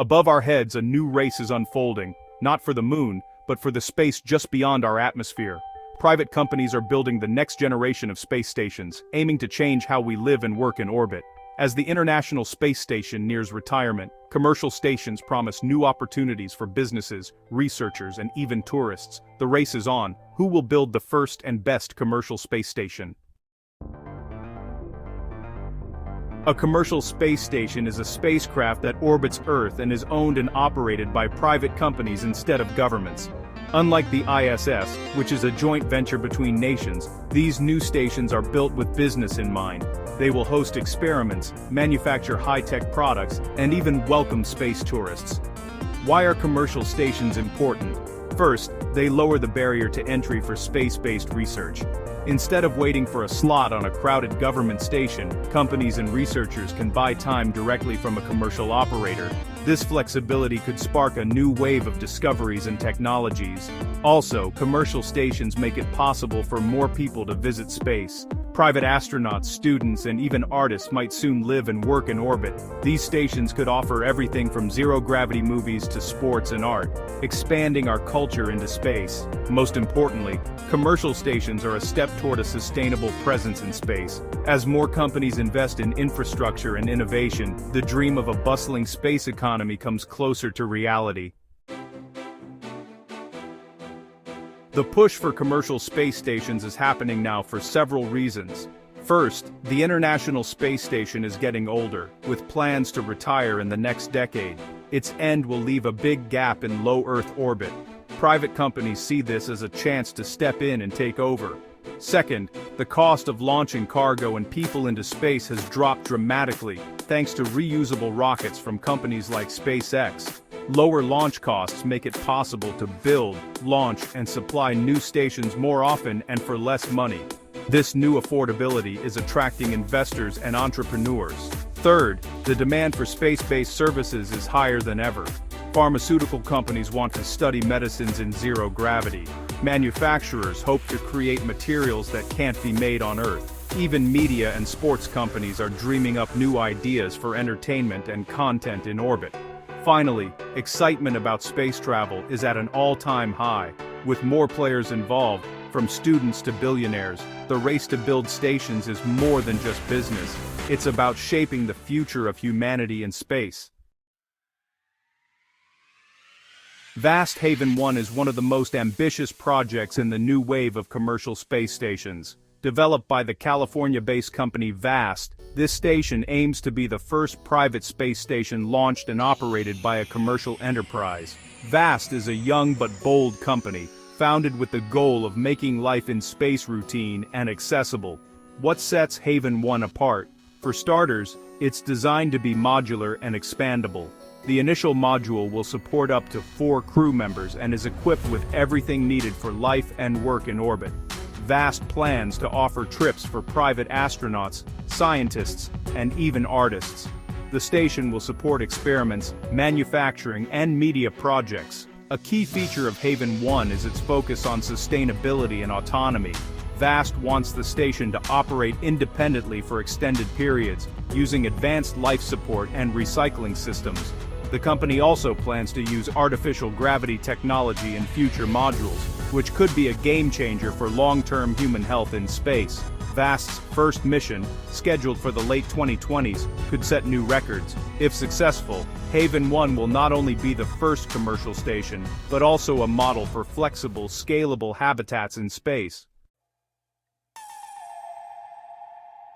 Above our heads, a new race is unfolding, not for the moon, but for the space just beyond our atmosphere. Private companies are building the next generation of space stations, aiming to change how we live and work in orbit. As the International Space Station nears retirement, commercial stations promise new opportunities for businesses, researchers, and even tourists. The race is on. Who will build the first and best commercial space station? A commercial space station is a spacecraft that orbits Earth and is owned and operated by private companies instead of governments. Unlike the ISS, which is a joint venture between nations, these new stations are built with business in mind. They will host experiments, manufacture high-tech products, and even welcome space tourists. Why are commercial stations important? First, they lower the barrier to entry for space-based research. Instead of waiting for a slot on a crowded government station, companies and researchers can buy time directly from a commercial operator. This flexibility could spark a new wave of discoveries and technologies. Also, commercial stations make it possible for more people to visit space. Private astronauts, students, and even artists might soon live and work in orbit. These stations could offer everything from zero-gravity movies to sports and art, expanding our culture into space. Most importantly, commercial stations are a step toward a sustainable presence in space. As more companies invest in infrastructure and innovation, the dream of a bustling space economy comes closer to reality. The push for commercial space stations is happening now for several reasons. First, the International Space Station is getting older, with plans to retire in the next decade. Its end will leave a big gap in low Earth orbit. Private companies see this as a chance to step in and take over. Second, the cost of launching cargo and people into space has dropped dramatically, thanks to reusable rockets from companies like SpaceX. Lower launch costs make it possible to build, launch, and supply new stations more often and for less money. This new affordability is attracting investors and entrepreneurs. Third, the demand for space-based services is higher than ever. Pharmaceutical companies want to study medicines in zero gravity. Manufacturers hope to create materials that can't be made on Earth. Even media and sports companies are dreaming up new ideas for entertainment and content in orbit. Finally, excitement about space travel is at an all-time high. With more players involved, from students to billionaires, the race to build stations is more than just business. It's about shaping the future of humanity in space. Vast Haven-1 is one of the most ambitious projects in the new wave of commercial space stations. Developed by the California-based company VAST, this station aims to be the first private space station launched and operated by a commercial enterprise. VAST is a young but bold company, founded with the goal of making life in space routine and accessible. What sets Haven-1 apart? For starters, it's designed to be modular and expandable. The initial module will support up to 4 crew members and is equipped with everything needed for life and work in orbit. VAST plans to offer trips for private astronauts, scientists, and even artists. The station will support experiments, manufacturing, and media projects. A key feature of Haven-1 is its focus on sustainability and autonomy. VAST wants the station to operate independently for extended periods, using advanced life support and recycling systems. The company also plans to use artificial gravity technology in future modules, which could be a game-changer for long-term human health in space. VAST's first mission, scheduled for the late 2020s, could set new records. If successful, Haven-1 will not only be the first commercial station, but also a model for flexible, scalable habitats in space.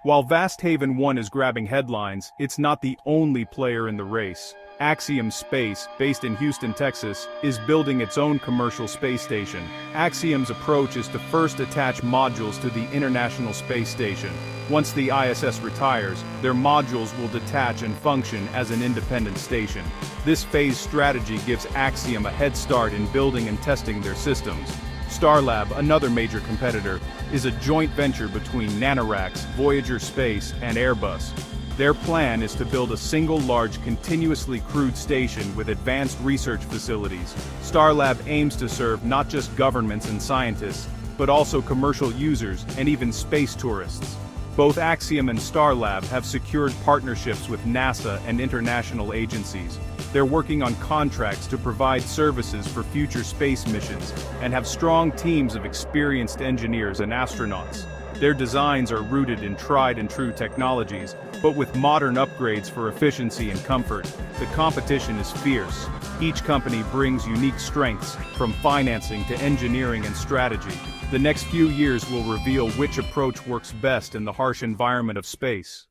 While Vast Haven-1 is grabbing headlines, it's not the only player in the race. Axiom Space, based in Houston, Texas, is building its own commercial space station. Axiom's approach is to first attach modules to the International Space Station. Once the ISS retires, their modules will detach and function as an independent station. This phased strategy gives Axiom a head start in building and testing their systems. Starlab, another major competitor, is a joint venture between Nanoracks, Voyager Space, and Airbus. Their plan is to build a single large continuously crewed station with advanced research facilities. Starlab aims to serve not just governments and scientists, but also commercial users and even space tourists. Both Axiom and Starlab have secured partnerships with NASA and international agencies. They're working on contracts to provide services for future space missions, and have strong teams of experienced engineers and astronauts. Their designs are rooted in tried-and-true technologies, but with modern upgrades for efficiency and comfort. The competition is fierce. Each company brings unique strengths, from financing to engineering and strategy. The next few years will reveal which approach works best in the harsh environment of space.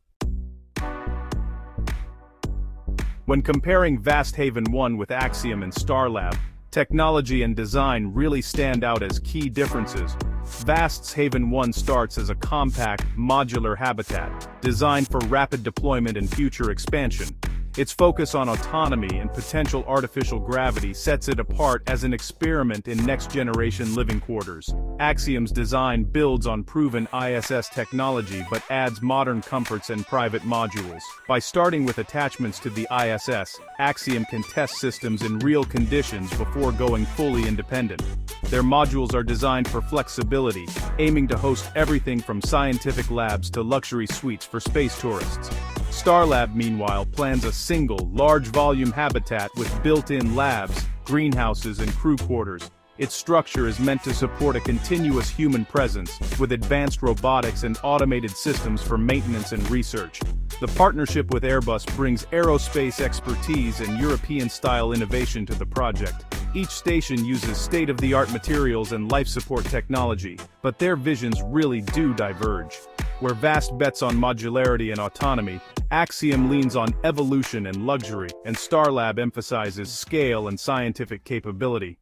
When comparing VAST Haven-1 with Axiom and Starlab, technology and design really stand out as key differences. VAST's Haven-1 starts as a compact, modular habitat, designed for rapid deployment and future expansion. Its focus on autonomy and potential artificial gravity sets it apart as an experiment in next-generation living quarters. Axiom's design builds on proven ISS technology but adds modern comforts and private modules. By starting with attachments to the ISS, Axiom can test systems in real conditions before going fully independent. Their modules are designed for flexibility, aiming to host everything from scientific labs to luxury suites for space tourists. Starlab, meanwhile, plans a single, large-volume habitat with built-in labs, greenhouses and crew quarters. Its structure is meant to support a continuous human presence, with advanced robotics and automated systems for maintenance and research. The partnership with Airbus brings aerospace expertise and European-style innovation to the project. Each station uses state-of-the-art materials and life support technology, but their visions really do diverge. Where VAST bets on modularity and autonomy, Axiom leans on evolution and luxury, and Starlab emphasizes scale and scientific capability.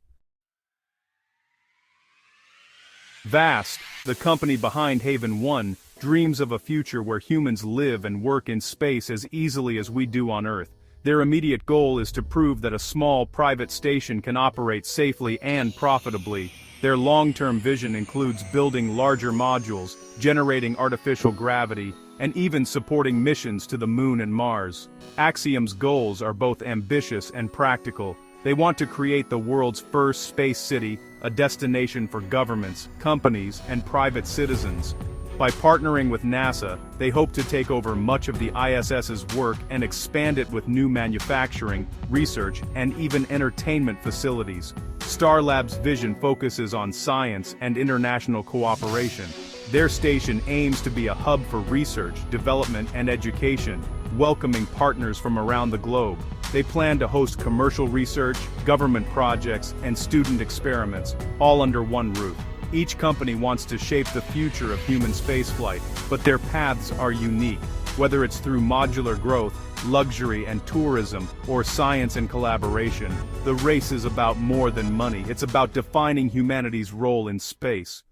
VAST, the company behind Haven-1, dreams of a future where humans live and work in space as easily as we do on Earth. Their immediate goal is to prove that a small private station can operate safely and profitably. Their long-term vision includes building larger modules, generating artificial gravity, and even supporting missions to the Moon and Mars. Axiom's goals are both ambitious and practical. They want to create the world's first space city, a destination for governments, companies, and private citizens. By partnering with NASA, they hope to take over much of the ISS's work and expand it with new manufacturing, research, and even entertainment facilities. Starlab's vision focuses on science and international cooperation. Their station aims to be a hub for research, development, and education, welcoming partners from around the globe. They plan to host commercial research, government projects, and student experiments, all under one roof. Each company wants to shape the future of human spaceflight, but their paths are unique. Whether it's through modular growth, luxury and tourism, or science and collaboration, the race is about more than money. It's about defining humanity's role in space.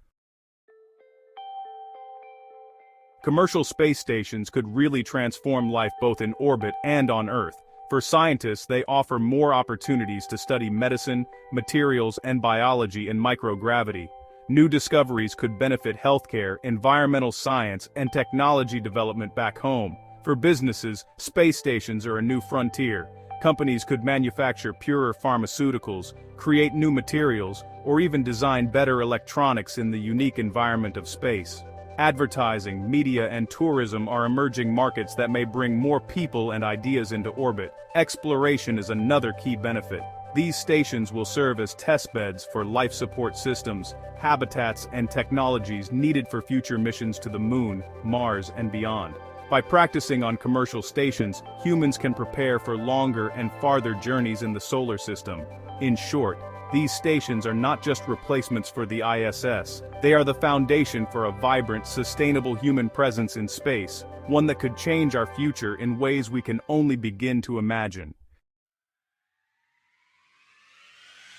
Commercial space stations could really transform life both in orbit and on Earth. For scientists, they offer more opportunities to study medicine, materials, and biology in microgravity. New discoveries could benefit healthcare, environmental science, and technology development back home. For businesses, space stations are a new frontier. Companies could manufacture purer pharmaceuticals, create new materials, or even design better electronics in the unique environment of space. Advertising, media, and tourism are emerging markets that may bring more people and ideas into orbit. Exploration is another key benefit. These stations will serve as testbeds for life support systems, habitats, and technologies needed for future missions to the Moon, Mars, and beyond. By practicing on commercial stations, humans can prepare for longer and farther journeys in the solar system. In short, these stations are not just replacements for the ISS. They are the foundation for a vibrant, sustainable human presence in space, one that could change our future in ways we can only begin to imagine.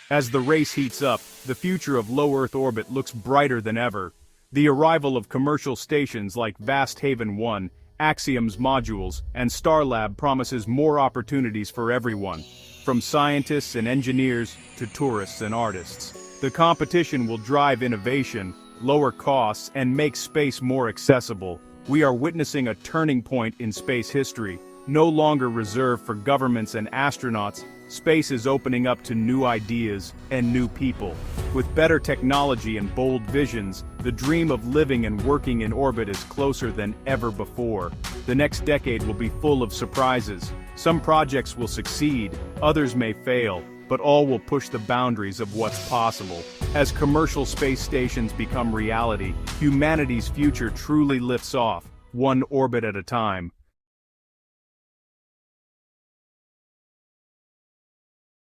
As the race heats up, the future of low Earth orbit looks brighter than ever. The arrival of commercial stations like VAST Haven-1, Axiom's modules, and Starlab promises more opportunities for everyone, from scientists and engineers to tourists and artists. The competition will drive innovation, lower costs, and make space more accessible. We are witnessing a turning point in space history. No longer reserved for governments and astronauts, space is opening up to new ideas and new people. With better technology and bold visions, the dream of living and working in orbit is closer than ever before. The next decade will be full of surprises. Some projects will succeed, others may fail, but all will push the boundaries of what's possible. As commercial space stations become reality, humanity's future truly lifts off, one orbit at a time.